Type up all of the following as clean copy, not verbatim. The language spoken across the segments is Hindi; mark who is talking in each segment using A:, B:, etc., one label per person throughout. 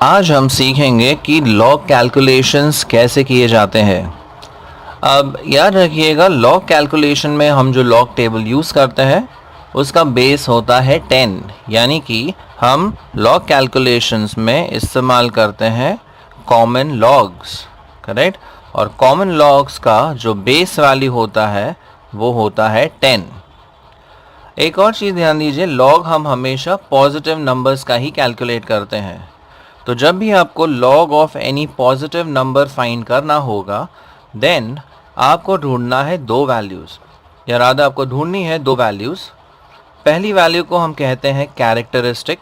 A: आज हम सीखेंगे कि लॉग कैलकुलेशंस कैसे किए जाते हैं। अब याद रखिएगा, लॉग कैलकुलेशन में हम जो लॉग टेबल यूज़ करते हैं उसका बेस होता है 10, यानी कि हम लॉग कैलकुलेशंस में इस्तेमाल करते हैं कॉमन लॉग्स, करेक्ट। और कॉमन लॉग्स का जो बेस वैल्यू होता है वो होता है 10। एक और चीज़ ध्यान दीजिए, लॉग हम हमेशा पॉजिटिव नंबर्स का ही कैलकुलेट करते हैं। तो जब भी आपको log of any positive number find करना होगा, देन आपको ढूंढना है दो वैल्यूज़, या रादर आपको ढूंढनी है दो वैल्यूज़। पहली वैल्यू को हम कहते हैं कैरेक्टरिस्टिक,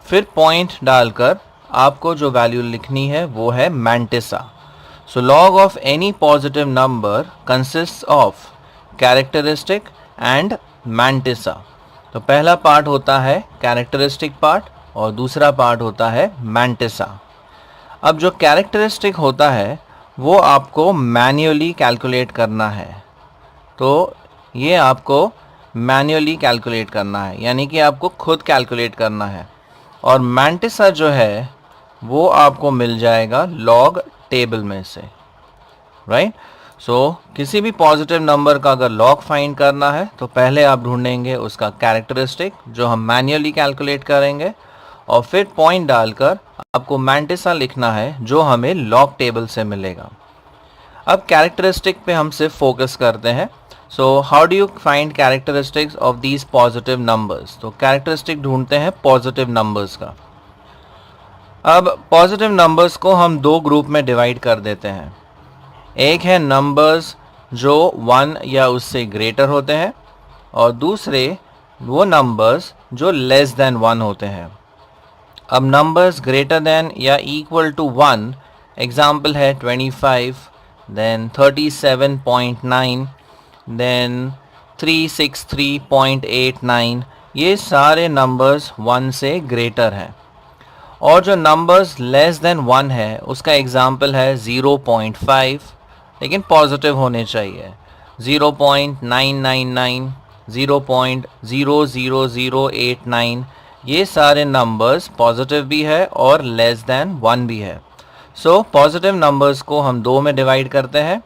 A: फिर पॉइंट डालकर आपको जो वैल्यू लिखनी है वो है mantissa. So log of any positive number consist of characteristic and mantissa. तो पहला पार्ट होता है कैरेक्टरिस्टिक पार्ट और दूसरा पार्ट होता है मैंटिसा। अब जो कैरेक्टरिस्टिक होता है वो आपको मैन्युअली कैलकुलेट करना है, तो ये आपको मैन्युअली कैलकुलेट करना है, यानी कि आपको खुद कैलकुलेट करना है। और मैंटिसा जो है वो आपको मिल जाएगा लॉग टेबल में से, राइट। सो किसी भी पॉजिटिव नंबर का अगर लॉग फाइंड करना है तो पहले आप ढूंढेंगे उसका कैरेक्टरिस्टिक जो हम मैन्युअली कैलकुलेट करेंगे, और फिर पॉइंट डालकर आपको मैंटिसा लिखना है जो हमें लॉग टेबल से मिलेगा। अब कैरेक्टरिस्टिक पे हम सिर्फ फोकस करते हैं। So how do you find characteristics of these positive numbers? तो कैरेक्टरिस्टिक ढूंढते हैं पॉजिटिव नंबर्स का। अब पॉजिटिव नंबर्स को हम दो ग्रुप में डिवाइड कर देते हैं। एक है नंबर्स जो 1 या उससे ग्रेटर होते हैं, और दूसरे वो नंबर्स जो लेस देन 1 होते हैं। अब नंबर्स ग्रेटर देन या इक्वल टू 1, एग्जाम्पल है 25, देन 37.9, देन 363.89, ये सारे नंबर्स 1 से ग्रेटर हैं। और जो नंबर्स लेस देन 1 है उसका एग्जाम्पल है 0.5, लेकिन पॉजिटिव होने चाहिए, 0.999, 0.00089, ये सारे नंबर्स पॉजिटिव भी है और लेस देन 1 भी है। सो पॉजिटिव नंबर्स को हम दो में डिवाइड करते हैं,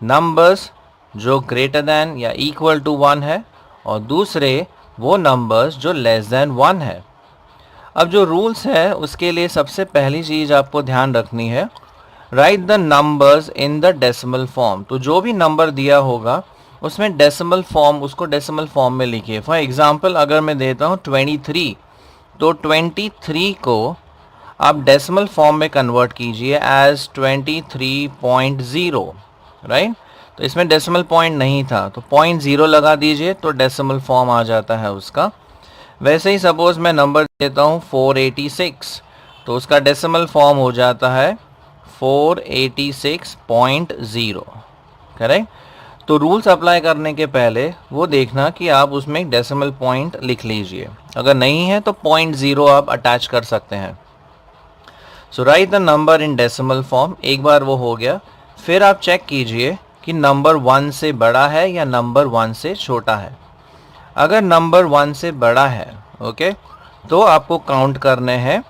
A: नंबर्स जो ग्रेटर देन या इक्वल टू 1 है, और दूसरे वो नंबर्स जो लेस देन 1 है। अब जो रूल्स है उसके लिए सबसे पहली चीज़ आपको ध्यान रखनी है, right the numbers in the decimal form. तो जो भी नंबर दिया होगा उसमें डेसिमल फॉर्म, उसको डेसिमल फॉर्म में लिखिए। फॉर एग्जांपल अगर मैं देता हूँ 23, तो 23 को आप डेसिमल फॉर्म में कन्वर्ट कीजिए एज 23.0, राइट। तो इसमें डेसिमल पॉइंट नहीं था तो 0.0 लगा दीजिए तो डेसिमल फॉर्म आ जाता है उसका। वैसे ही सपोज मैं नंबर देता हूँ 486, तो उसका डेसिमल फॉर्म हो जाता है 486.0, करेक्ट। तो रूल्स अप्लाई करने के पहले वो देखना कि आप उसमें एक डेसिमल पॉइंट लिख लीजिए, अगर नहीं है तो 0.0 आप अटैच कर सकते हैं। So write the number in decimal form. एक बार वो हो गया, फिर आप चेक कीजिए कि नंबर 1 से बड़ा है या नंबर 1 से छोटा है। अगर नंबर 1 से बड़ा है, ओके, तो आपको काउंट करने हैं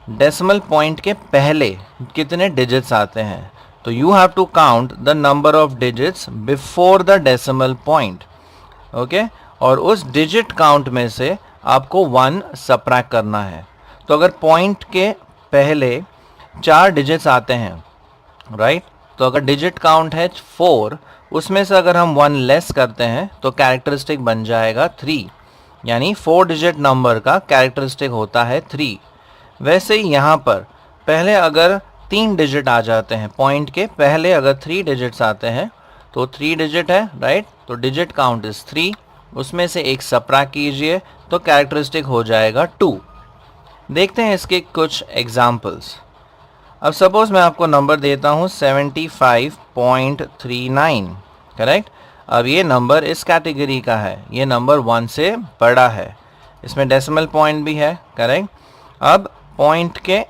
A: डेसिमल पॉइंट के पहले कितने डिजिट्स आते हैं। तो you have to count the number of digits before the decimal point, okay. और उस डिजिट काउंट में से आपको 1 सबट्रैक्ट करना है। तो अगर पॉइंट के पहले 4 डिजिट्स आते हैं, राइट, तो अगर डिजिट काउंट है 4, उसमें से अगर हम 1 लेस करते हैं तो कैरेक्टरिस्टिक बन जाएगा 3, यानी 4 डिजिट नंबर का कैरेक्टरिस्टिक होता है 3। वैसे ही यहाँ पर पहले अगर 3 डिजिट आ जाते हैं, पॉइंट के पहले अगर 3 डिजिट्स आते हैं तो 3 डिजिट है, राइट, तो डिजिट काउंट इज 3, उसमें से एक सबट्रैक्ट कीजिए तो कैरेक्टरिस्टिक हो जाएगा 2। देखते हैं इसके कुछ एग्जाम्पल्स। अब सपोज मैं आपको नंबर देता हूँ 75.39, करेक्ट। अब ये नंबर इस कैटेगरी का है, ये नंबर 1 से बड़ा है, इसमें डेसिमल पॉइंट भी है, करेक्ट। अब पॉइंट के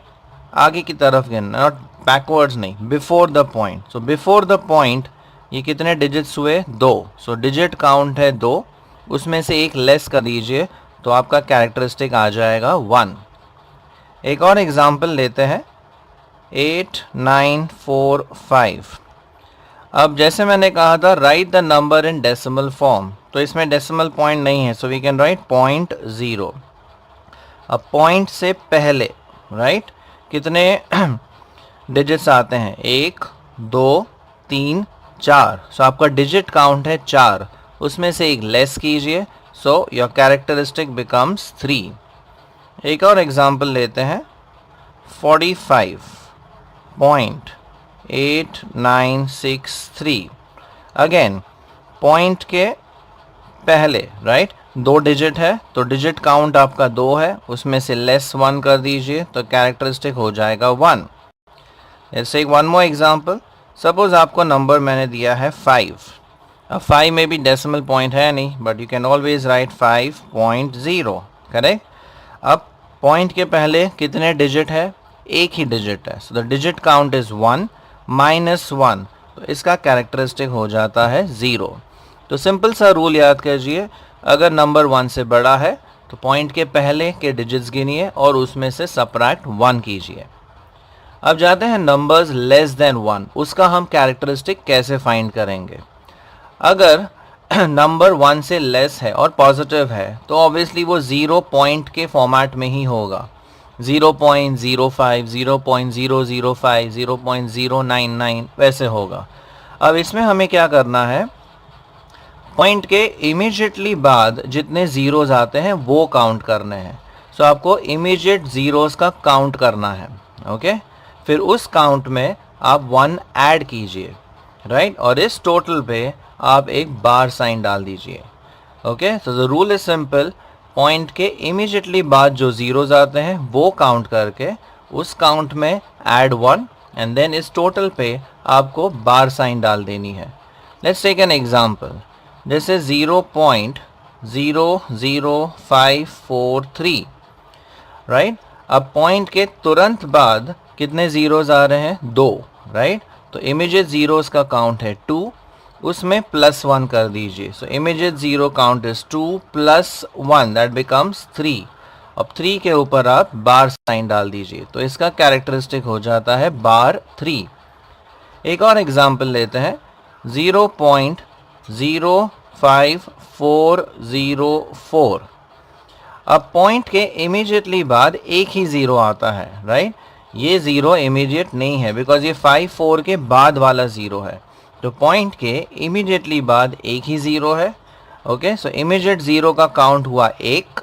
A: आगे की तरफ गिनना, नॉट बैकवर्ड्स नहीं, before the point. So before the point ये कितने डिजिट्स हुए? 2। सो डिजिट काउंट है 2, उसमें से एक लेस कर दीजिए तो आपका कैरेक्टरिस्टिक आ जाएगा 1। एक और एग्जाम्पल लेते हैं 8945। अब जैसे मैंने कहा था right the number in decimal form, तो इसमें डेसिमल पॉइंट नहीं है, सो वी कैन राइट 0.0। अब पॉइंट से पहले राइट कितने डिजिट्स आते हैं, 1 2 3 4, सो आपका डिजिट काउंट है 4, उसमें से एक लेस कीजिए, सो योर कैरेक्टरिस्टिक बिकम्स 3। एक और एग्जांपल लेते हैं 45.8963। अगेन पॉइंट के पहले राइट 2 डिजिट है, तो डिजिट काउंट आपका 2 है, उसमें से लेस 1 कर दीजिए, तो कैरेक्टरिस्टिक हो जाएगा 1। जैसे वन मोर एग्जांपल, सपोज आपको नंबर मैंने दिया है 5। अब 5 में भी डेसिमल पॉइंट है नहीं, but you can always right 5.0, correct. अब पॉइंट के पहले कितने डिजिट है, एक ही डिजिट है, so the digit count is 1 minus 1, तो इसका कैरेक्टरिस्टिक हो जाता है 0। तो सिंपल सा रूल याद कीजिए, अगर नंबर 1 से बड़ा है तो पॉइंट के पहले के डिजिट्स गिनिए और उसमें से सबट्रैक्ट 1 कीजिए। अब जाते हैं नंबर्स लेस देन 1, उसका हम कैरेक्टरिस्टिक कैसे फाइंड करेंगे। अगर नंबर 1 से लेस है और पॉजिटिव है तो ऑब्वियसली वो 0 पॉइंट के फॉर्मेट में ही होगा, 0.05, 0.005, 0.099 वैसे होगा। अब इसमें हमें क्या करना है, पॉइंट के इमीडिएटली बाद जितने ज़ीरोज़ आते हैं वो काउंट करने हैं। सो आपको इमीडिएट ज़ीरोज़ का काउंट करना है, ओके। फिर उस काउंट में आप 1 ऐड कीजिए, राइट, और इस टोटल पे आप एक बार साइन डाल दीजिए, okay. So the rule is simple, point के इमीडिएटली बाद जो ज़ीरोज़ आते हैं वो काउंट करके उस काउंट में ऐड 1 एंड देन इस टोटल पे आपको बार साइन डाल देनी है। लेट्स टेक एन एग्जांपल, जैसे 0.00543, राइट। अब पॉइंट के तुरंत बाद कितने ज़ीरोज़ आ रहे हैं, 2, राइट। तो इमीडिएट ज़ीरोज़ का काउंट है 2, उसमें +1 कर दीजिए, so immediate zero count is 2 + 1 that becomes 3। अब 3 के ऊपर आप बार साइन डाल दीजिए, तो इसका कैरेक्टरिस्टिक हो जाता है बार 3। एक और एग्जांपल लेते हैं 0.05404। अब पॉइंट के इमीडिएटली बाद एक ही ज़ीरो आता है, राइट। ये ज़ीरो इमीडिएट नहीं है बिकॉज ये 54 के बाद वाला ज़ीरो है, तो पॉइंट के इमीडिएटली बाद एक ही ज़ीरो है, ओके। सो इमीडिएट ज़ीरो का काउंट हुआ 1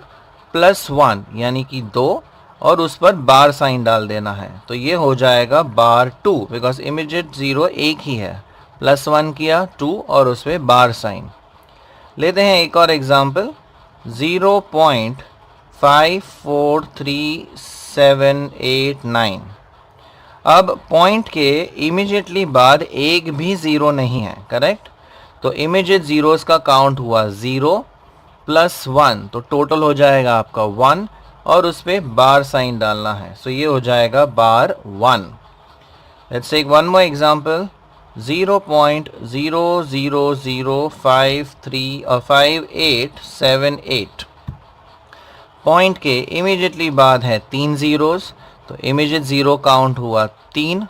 A: + 1 यानी कि 2, और उस पर बार साइन डाल देना है, तो ये हो जाएगा बार 2 बिकॉज इमीडिएट ज़ीरो एक ही है, +1 किया 2 और उस पर बार साइन। लेते हैं एक और एग्जांपल 0.543789। अब पॉइंट के इमीडिएटली बाद एक भी ज़ीरो नहीं है, करेक्ट। तो इमीडिएट ज़ीरोज़ का काउंट हुआ 0 + 1, तो टोटल हो जाएगा आपका 1 और उस पर बार साइन डालना है, सो ये हो जाएगा bar 1। Let's take one more example 0.000535878। Point के इमीडिएटली बाद है 3 ज़ीरोज़, तो इमीडिएट ज़ीरो काउंट हुआ 3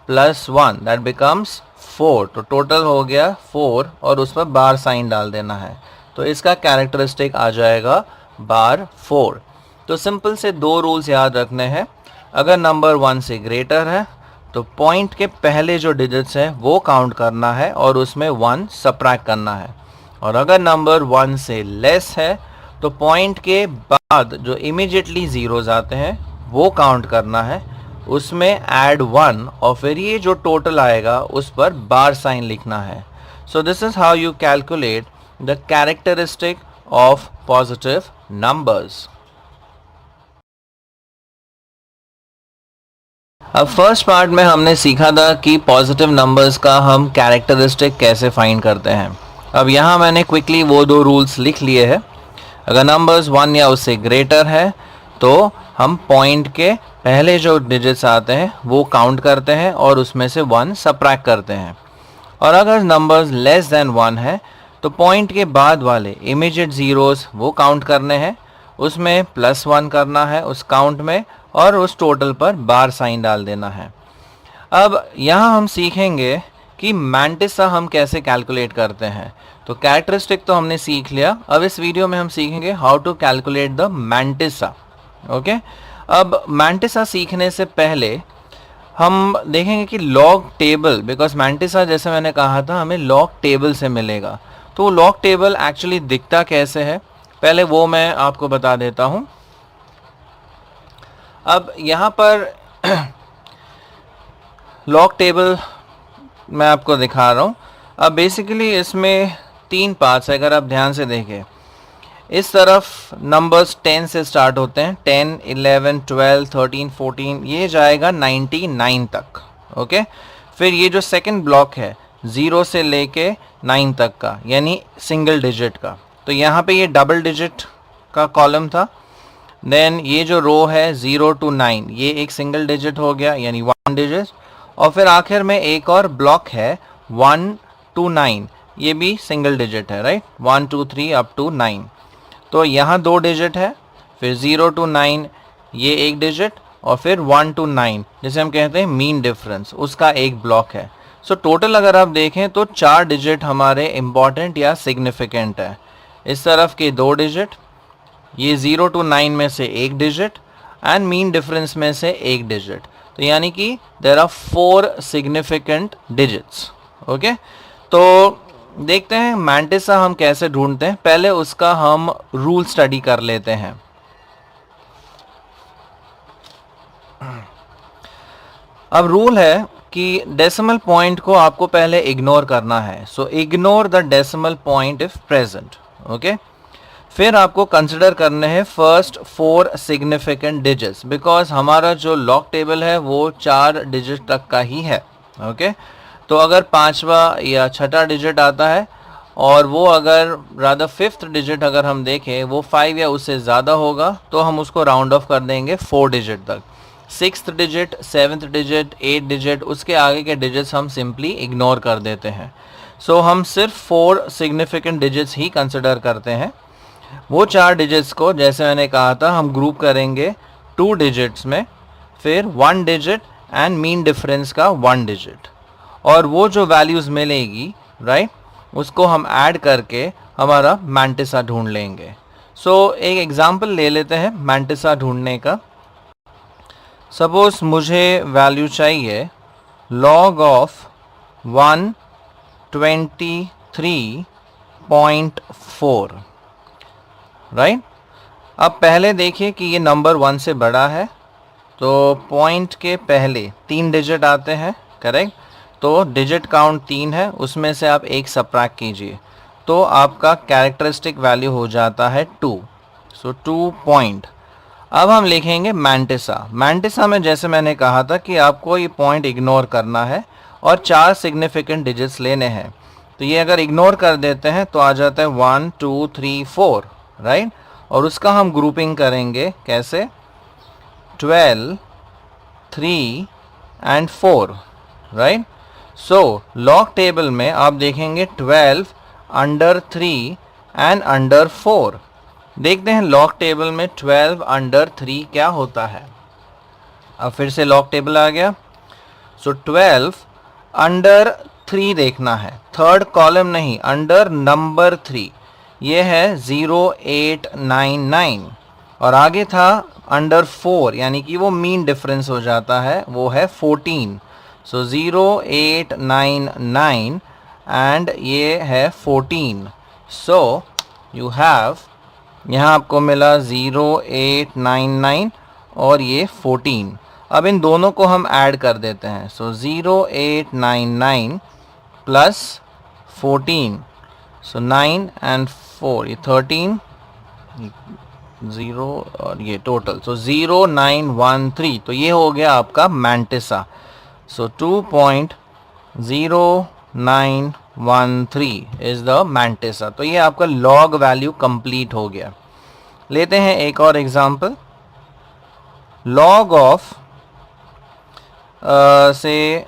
A: + 1 दैट बिकम्स 4, तो टोटल हो गया 4 और उस पर बार साइन डाल देना है, तो इसका कैरेक्टरिस्टिक आ जाएगा बार 4। तो सिंपल से 2 रूल्स याद रखने हैं, अगर नंबर 1 से ग्रेटर है तो पॉइंट के पहले जो डिजिट्स है वो काउंट करना है और उसमें 1 सबट्रैक्ट करना है, और अगर नंबर 1 से लेस है तो पॉइंट के बाद जो इमीडिएटली ज़ीरोज़ आते हैं वो काउंट करना है, उसमें ऐड 1 और फिर ये जो टोटल आएगा उस पर बार साइन लिखना है। So this is how you calculate the characteristic of positive numbers. अब फर्स्ट पार्ट में हमने सीखा था कि पॉजिटिव नंबर्स का हम कैरेक्टरिस्टिक कैसे फाइंड करते हैं। अब यहाँ मैंने क्विकली वो 2 रूल्स लिख लिए हैं। अगर नंबर्स 1 या उससे ग्रेटर है तो हम पॉइंट के पहले जो डिजिट्स आते हैं वो काउंट करते हैं और उसमें से 1 सबट्रैक्ट करते हैं, और अगर नंबर्स लेस देन 1 है तो पॉइंट के बाद वाले इमीडिएट ज़ीरोज़ वो काउंट करने हैं, उसमें +1 करना है उस काउंट में, और उस टोटल पर बार साइन डाल देना है। अब यहाँ हम सीखेंगे कि मैंटिसा हम कैसे कैलकुलेट करते हैं। तो कैरेक्टरिस्टिक तो हमने सीख लिया, अब इस वीडियो में हम सीखेंगे how to calculate the mantissa. Okay, अब मैंटिसा सीखने से पहले हम देखेंगे कि लॉग टेबल, बिकॉज मैंटिसा जैसे मैंने कहा था हमें लॉग टेबल से मिलेगा, तो लॉग टेबल एक्चुअली दिखता कैसे है पहले वो मैं आपको बता देता हूँ। अब यहाँ पर लॉग टेबल मैं आपको दिखा रहा हूँ। अब बेसिकली इसमें 3 पार्ट्स है, अगर आप ध्यान से देखें। इस तरफ नंबर्स 10 से स्टार्ट होते हैं, 10, 11, 12, 13, 14, ये जाएगा 99 तक। ओके, फिर ये जो सेकंड ब्लॉक है 0 से लेके 9 तक का, यानी सिंगल डिजिट का, तो यहाँ पे ये डबल डिजिट का कॉलम था। देन ये जो रो है 0 to 9, ये एक सिंगल डिजिट हो गया यानी 1 डिजिट, और फिर आखिर में एक और ब्लॉक है 1 to 9, ये भी सिंगल डिजिट है, राइट, 1 2 3 अप टू 9। तो यहाँ 2 डिजिट है, फिर 0 to 9 ये एक डिजिट, और फिर 1 to 9 जिसे हम कहते हैं मीन डिफरेंस, उसका एक ब्लॉक है। सो टोटल अगर आप देखें तो 4 डिजिट हमारे इम्पॉर्टेंट या सिग्निफिकेंट है। इस तरफ के 2 डिजिट, ये 0 to 9 में से एक डिजिट, एंड मीन डिफरेंस में से एक डिजिट, तो यानी कि there are 4 significant digits. Okay, तो देखते हैं मैंटिसा हम कैसे ढूंढते हैं। पहले उसका हम रूल स्टडी कर लेते हैं। अब रूल है कि डेसिमल पॉइंट को आपको पहले इग्नोर करना है, so ignore the decimal point if present. Okay, फिर आपको कंसिडर करने हैं फर्स्ट 4 सिग्निफिकेंट डिजिट्स, बिकॉज हमारा जो लॉग टेबल है वो 4 डिजिट तक का ही है। ओके, तो अगर 5वां या 6ठा डिजिट आता है और वो अगर रादर 5th डिजिट अगर हम देखें वो 5 या उससे ज़्यादा होगा तो हम उसको राउंड ऑफ कर देंगे 4 डिजिट तक। 6th digit, 7th digit, 8th digit, उसके आगे के डिजिट्स हम सिंपली इग्नोर कर देते हैं। सो हम सिर्फ 4 सिग्निफिकेंट डिजिट्स ही कंसिडर करते हैं। वो 4 डिजिट्स को जैसे मैंने कहा था हम ग्रुप करेंगे 2 डिजिट्स में, फिर 1 डिजिट एंड मीन डिफरेंस का 1 डिजिट, और वो जो वैल्यूज़ मिलेगी राइट उसको हम ऐड करके हमारा मैंटिसा ढूंढ लेंगे। सो एक एग्जांपल ले लेते हैं मैंटिसा ढूंढने का। सपोज मुझे वैल्यू चाहिए लॉग ऑफ 123.4, राइट। अब पहले देखिए कि ये नंबर 1 से बड़ा है, तो पॉइंट के पहले 3 डिजिट आते हैं, करेक्ट। तो डिजिट काउंट 3 है, उसमें से आप एक सबट्रैक्ट कीजिए तो आपका कैरेक्टरिस्टिक वैल्यू हो जाता है 2। सो 2 पॉइंट। अब हम लिखेंगे मैंटिसा। मैंटिसा में जैसे मैंने कहा था कि आपको ये पॉइंट इग्नोर करना है और 4 सिग्निफिकेंट डिजिट्स लेने हैं। तो ये अगर इग्नोर कर देते हैं तो आ जाता है 1 2 3 4, राइट। और उसका हम ग्रुपिंग करेंगे कैसे, 12, 3 and 4, right. So log table में आप देखेंगे 12 अंडर 3 एंड अंडर 4। देखते हैं लॉग टेबल में 12 अंडर 3 क्या होता है। अब फिर से लॉग टेबल आ गया। सो 12 अंडर 3 देखना है, थर्ड कॉलम नहीं, अंडर नंबर 3, ये है 0899, और आगे था अंडर 4 यानी कि वो मीन डिफरेंस हो जाता है, वो है 14। सो 0899 एंड ये है 14। सो यू हैव, यहाँ आपको मिला 0899 और ये 14। अब इन दोनों को हम ऐड कर देते हैं। सो 0899 प्लस 14, सो 9 एंड 4, ये 13, 0 और ये टोटल, सो 0913। तो ये हो गया आपका mantissa. So 2.0913 is the mantissa. तो ये आपका लॉग वैल्यू कंप्लीट हो गया। लेते हैं एक और एग्जांपल। लॉग ऑफ से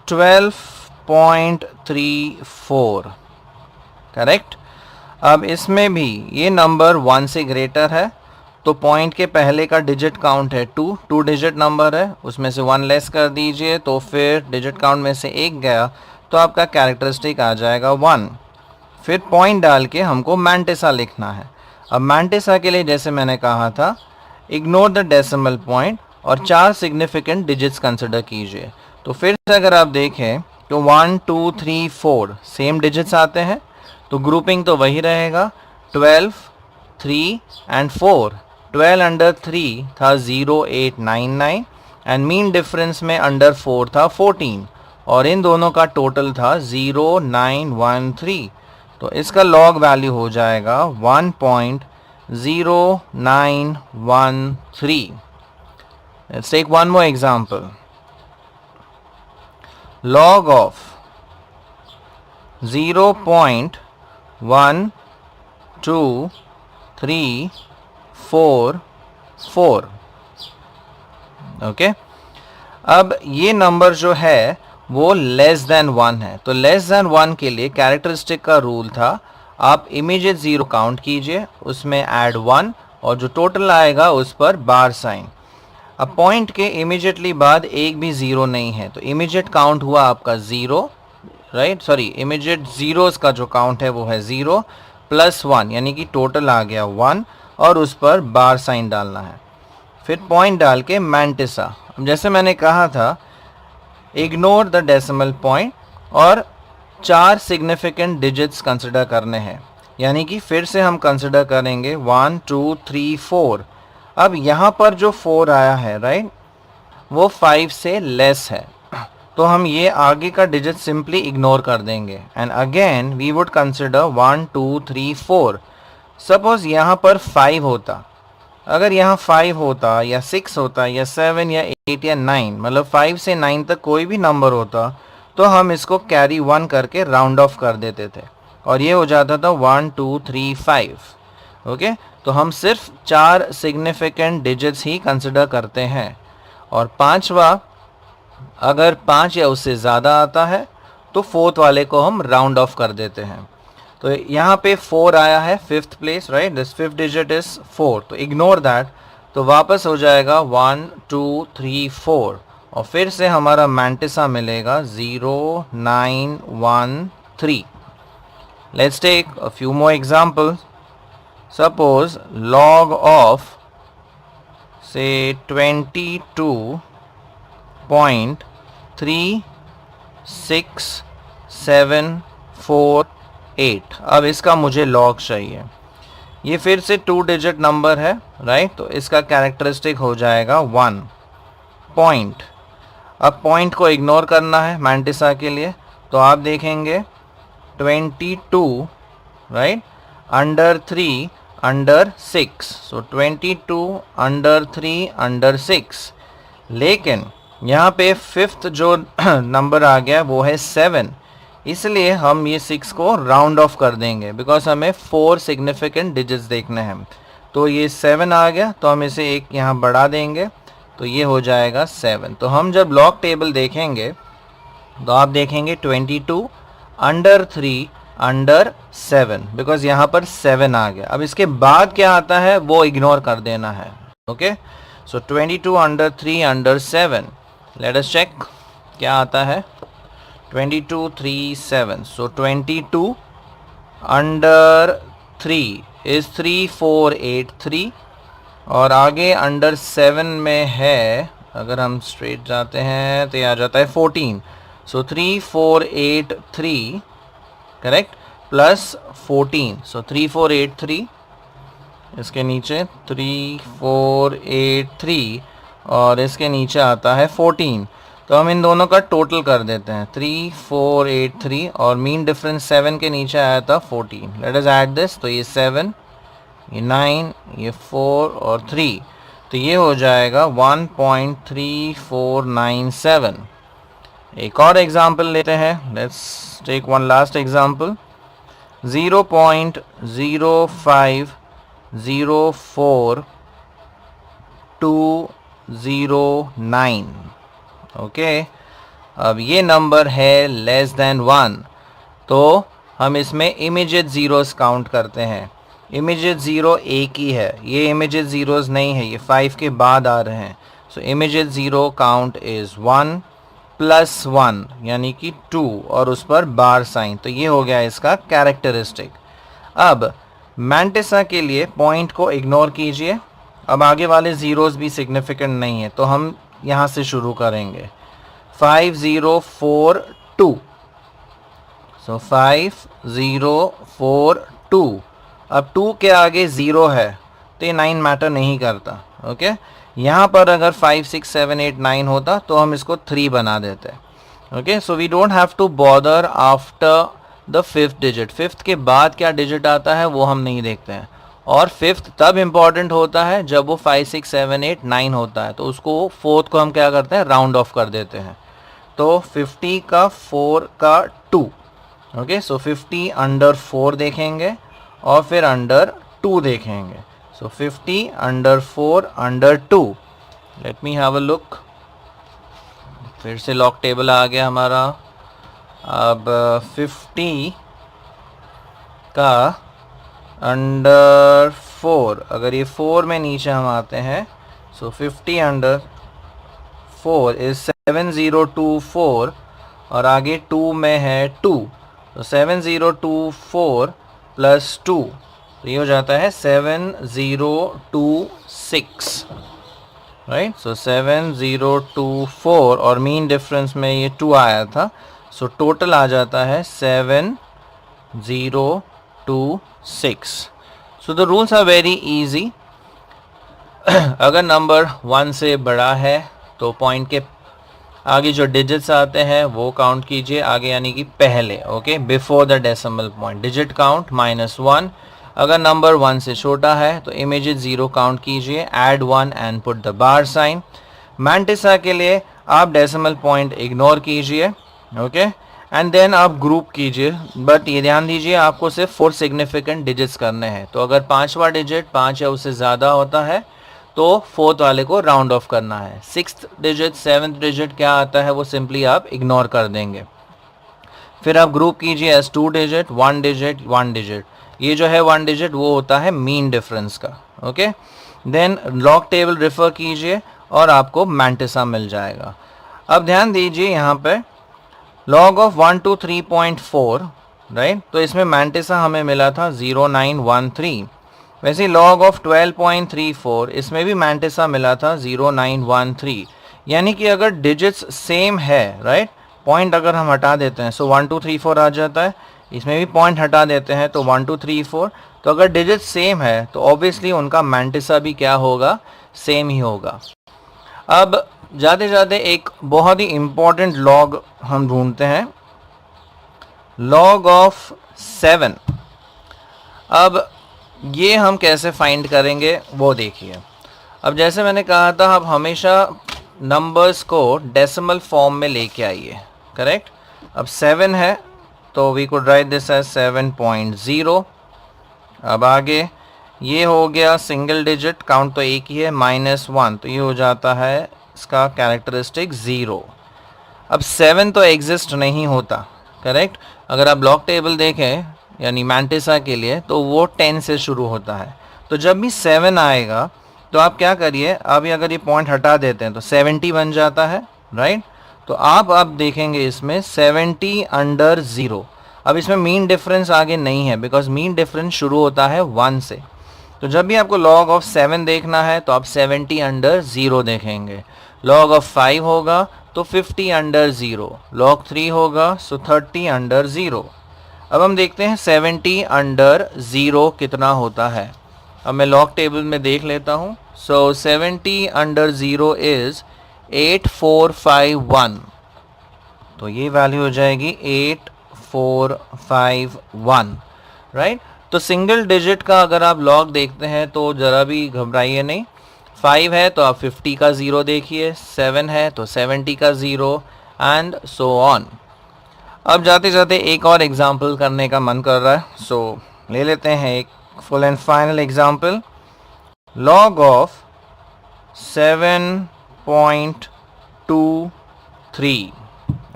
A: 12.34, करेक्ट। अब इसमें भी ये नंबर 1 से ग्रेटर है तो पॉइंट के पहले का डिजिट काउंट है 2 डिजिट नंबर है, उसमें से 1 लेस कर दीजिए तो फिर डिजिट काउंट में से 1 गया तो आपका कैरेक्टरिस्टिक आ जाएगा 1। फिर पॉइंट डाल के हमको मैंटिसा लिखना है। अब मैंटिसा के लिए जैसे मैंने कहा था, इग्नोर द डेसिमल पॉइंट और 4 सिग्निफिकेंट डिजिट्स कंसिडर कीजिए। तो फिर से अगर आप देखें तो 1 2 3 4 सेम डिजिट्स आते हैं, तो ग्रुपिंग तो वही रहेगा 12 3 एंड 4। 12 अंडर 3 था 0899 एंड मीन डिफरेंस में अंडर 4 था 14 और इन दोनों का टोटल था 0913। तो इसका लॉग वैल्यू हो जाएगा 1.0913। Let's take one more example. Log of 0.12344। Okay, अब ये नंबर जो है वो लेस देन 1 है, तो लेस देन 1 के लिए कैरेक्टरिस्टिक का रूल था आप इमीडिएट जीरो काउंट कीजिए, उसमें ऐड 1 और जो टोटल आएगा उस पर बार साइन। अब पॉइंट के इमीडिएटली बाद एक भी ज़ीरो नहीं है, तो इमीडिएट काउंट हुआ आपका 0, राइट, सॉरी, इमीडिएट ज़ीरोज़ का जो काउंट है वो है 0 प्लस 1, यानी कि टोटल आ गया 1 और उस पर बार साइन डालना है। फिर पॉइंट डाल के मैंटिसा। अब जैसे मैंने कहा था, इग्नोर द डेसिमल पॉइंट और 4 सिग्निफिकेंट डिजिट्स कंसिडर करने हैं, यानी कि फिर से हम कंसिडर करेंगे 1 2 3 4। अब यहाँ पर जो 4 आया है, राइट, वो 5 से लेस है, तो हम ये आगे का डिजिट सिंपली इग्नोर कर देंगे and again we would consider 1 2 3 4। Suppose यहाँ पर 5 होता, अगर यहाँ 5 होता या 6 होता या 7 या 8 या 9, मतलब 5 से 9 तक कोई भी नंबर होता तो हम इसको कैरी 1 करके राउंड ऑफ कर देते थे और ये हो जाता था 1 2 3 5। ओके, तो हम सिर्फ 4 सिग्निफिकेंट डिजिट्स ही कंसिडर करते हैं और पांचवा अगर 5 या उससे ज़्यादा आता है तो फोर्थ वाले को हम राउंड ऑफ कर देते हैं। तो यहाँ पे 4 आया है fifth place, right, this fifth digit is 4, तो इग्नोर दैट, तो वापस हो जाएगा 1 2 3 4 और फिर से हमारा मैंटिसा मिलेगा 0913। Let's take a few more examples. Suppose log of say 22.367448। अब इसका मुझे लॉग चाहिए। ये फिर से 2 डिजिट नंबर है, राइट, तो इसका कैरेक्टरिस्टिक हो जाएगा 1 पॉइंट। अब पॉइंट को इग्नोर करना है मैंटिसा के लिए, तो आप देखेंगे 22, राइट, अंडर 3 अंडर 6, सो 22 अंडर 3 अंडर 6। लेकिन यहाँ पे फिफ्थ जो नंबर आ गया वो है 7, इसलिए हम ये 6 को राउंड ऑफ कर देंगे बिकॉज हमें 4 सिग्निफिकेंट डिजिट्स देखने हैं। तो ये 7 आ गया तो हम इसे एक यहाँ बढ़ा देंगे, तो ये हो जाएगा 7। तो हम जब लॉग टेबल देखेंगे तो आप देखेंगे 22 अंडर 3 अंडर 7, बिकॉज यहाँ पर 7 आ गया। अब इसके बाद क्या आता है वो इग्नोर कर देना है। Okay, so 22 under 3 under 7, let us check क्या आता है। 22 3 7, सो 22 अंडर 3 इज 3483 और आगे अंडर 7 में है, अगर हम स्ट्रेट जाते हैं तो ये आ जाता है 14, सो 3483 करेक्ट प्लस 14, सो 3483, इसके नीचे 3483 और इसके नीचे आता है 14। तो हम इन दोनों का टोटल कर देते हैं 3483 और मीन डिफरेंस 7 के नीचे आया था 14। लेट अस ऐड दिस, तो ये 7, ये 9, ये 4 और 3, तो ये हो जाएगा 1.3497। एक और एग्जाम्पल लेते हैं, let's take one last example. 0.0504209। Okay, अब ये नंबर है लेस देन 1, तो हम इसमें इमीडिएट ज़ीरोस काउंट करते हैं। इमीडिएट ज़ीरो एक ही है, ये इमीडिएट ज़ीरोज़ नहीं है, ये 5 के बाद आ रहे हैं. So immediate zero count is 1 plus 1 यानी कि 2 और उस पर बार साइन. तो ये हो गया इसका कैरेक्टरिस्टिक. अब मैंटिसा के लिए पॉइंट को इग्नोर कीजिए. अब आगे वाले ज़ीरोज़ भी सिग्निफिकेंट नहीं है तो हम यहाँ से शुरू करेंगे. 5 0 4 2. सो 5 0 4 2. अब 2 के आगे 0 है तो ये 9 मैटर नहीं करता. ओके यहाँ पर अगर 5 6 7 8 9 होता तो हम इसको 3 बना देते. Okay so we don't have to bother after the fifth digit. Fifth के बाद क्या डिजिट आता है वो हम नहीं देखते हैं. और फिफ्थ तब इम्पॉर्टेंट होता है जब वो 5 6 7 8 9 होता है, तो उसको फोर्थ को हम क्या करते हैं, राउंड ऑफ कर देते हैं. तो 50 का 4 का 2. ओके सो 50 अंडर 4 देखेंगे और फिर अंडर 2 देखेंगे. सो 50 under 4 under 2. Let me have a look. फिर से लॉग टेबल आ गया हमारा. अब 50 का अंडर 4, अगर ये 4 में नीचे हम आते हैं, सो 50 अंडर 4 इज 7024 और आगे 2 में है 2. तो 7024 प्लस 2 तो ये हो जाता है 7026. राइट सो 7024 और मीन डिफरेंस में ये 2 आया था. सो टोटल आ जाता है 7026. So the rules are very easy. अगर नंबर 1 से बड़ा है तो पॉइंट के आगे जो डिजिट्स आते हैं वो काउंट कीजिए आगे, यानी कि पहले. Okay before the decimal point digit count -1. अगर नंबर 1 से छोटा है तो इमीडिएट ज़ीरो काउंट कीजिए, add 1 and put the bar sign. Mantissa के लिए आप डेसिमल पॉइंट इग्नोर कीजिए. ओके एंड देन आप ग्रुप कीजिए. बट ये ध्यान दीजिए आपको सिर्फ 4 सिग्निफिकेंट डिजिट्स करने हैं. तो अगर 5वां डिजिट 5 या उससे ज़्यादा होता है तो 4th वाले को राउंड ऑफ करना है. 6th डिजिट 7th डिजिट क्या आता है वो सिंपली आप इग्नोर कर देंगे. फिर आप ग्रुप कीजिए एज 2 डिजिट 1 डिजिट 1 डिजिट. ये जो है 1 डिजिट वो होता है मीन डिफरेंस का. Okay then log table refer कीजिए और आपको मैंटिसा मिल जाएगा. अब ध्यान दीजिए यहाँ पे लॉग ऑफ 123.4 राइट, तो इसमें मैंटिसा हमें मिला था 0913. वैसे लॉग ऑफ 12.34 इसमें भी मैंटिसा मिला था 0913. यानी कि अगर डिजिट्स सेम है राइट, पॉइंट अगर हम हटा देते हैं सो 1 2 3 4 आ जाता है. इसमें भी पॉइंट हटा देते हैं तो 1 2 3 4. तो अगर डिजिट सेम है तो ऑब्वियसली उनका मैंटिसा भी क्या होगा, सेम ही होगा. अब जाते जाते एक बहुत ही इम्पॉर्टेंट लॉग हम ढूंढते हैं, लॉग ऑफ 7. अब ये हम कैसे फाइंड करेंगे वो देखिए. अब जैसे मैंने कहा था आप हमेशा नंबर्स को डेसिमल फॉर्म में लेके आइए. करेक्ट. अब 7 है तो we could write this as 7.0. अब आगे ये हो गया सिंगल डिजिट, काउंट तो एक ही है, -1 तो ये हो जाता है इसका कैरेक्टरिस्टिक 0. अब 7 तो एग्जिस्ट नहीं होता. करेक्ट. अगर आप ब्लॉक टेबल देखें यानी मैंटिसा के लिए तो वो 10 से शुरू होता है. तो जब भी 7 आएगा तो आप क्या करिए, अभी अगर ये पॉइंट हटा देते हैं तो 70 बन जाता है राइट. तो आप देखेंगे इसमें 70 अंडर 0. अब इसमें मीन डिफरेंस आगे नहीं है बिकॉज मीन डिफरेंस शुरू होता है 1 से. तो जब भी आपको लॉग ऑफ 7 देखना है तो आप 70 अंडर 0 देखेंगे. लॉग ऑफ 5 होगा तो 50 अंडर 0. लॉग 3 होगा सो 30 अंडर 0. अब हम देखते हैं 70 अंडर 0 कितना होता है. अब मैं लॉग टेबल में देख लेता हूँ. सो 70 अंडर 0 इज़ 8451. तो ये वैल्यू हो जाएगी 8451 राइट. तो सिंगल डिजिट का अगर आप लॉग देखते हैं तो ज़रा भी घबराइए नहीं. 5 है तो आप 50 का 0 देखिए, 7 है तो 70 का 0 एंड सो ऑन. अब जाते जाते एक और एग्जाम्पल करने का मन कर रहा है सो ले लेते हैं एक full and final example. Log of 7.23.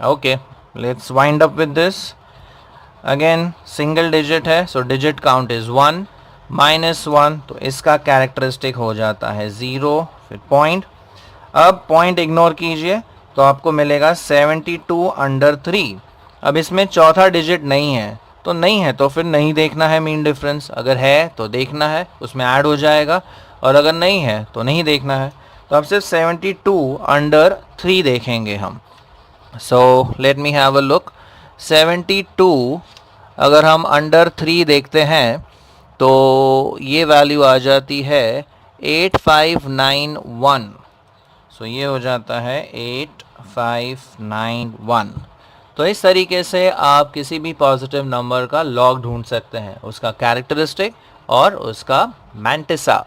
A: Okay let's wind up with this. Again single digit है सो डिजिट काउंट इज़ 1. -1, तो इसका कैरेक्टरिस्टिक हो जाता है 0, फिर पॉइंट। अब पॉइंट इग्नोर कीजिए तो आपको मिलेगा 72/3। अब इसमें चौथा डिजिट नहीं है, तो नहीं है तो फिर नहीं देखना है मीन डिफरेंस, अगर है तो देखना है, उसमें ऐड हो जाएगा, और अगर नहीं है तो नहीं देखना है। तो अब सिर्फ 72/3 देखेंगे हम। So let me have a look. 72 अगर हम √3 देखते हैं तो ये वैल्यू आ जाती है 8591। सो ये हो जाता है 8591। तो इस तरीके से आप किसी भी पॉजिटिव नंबर का लॉग ढूंढ सकते हैं, उसका कैरेक्टरिस्टिक और उसका मैंटिसा।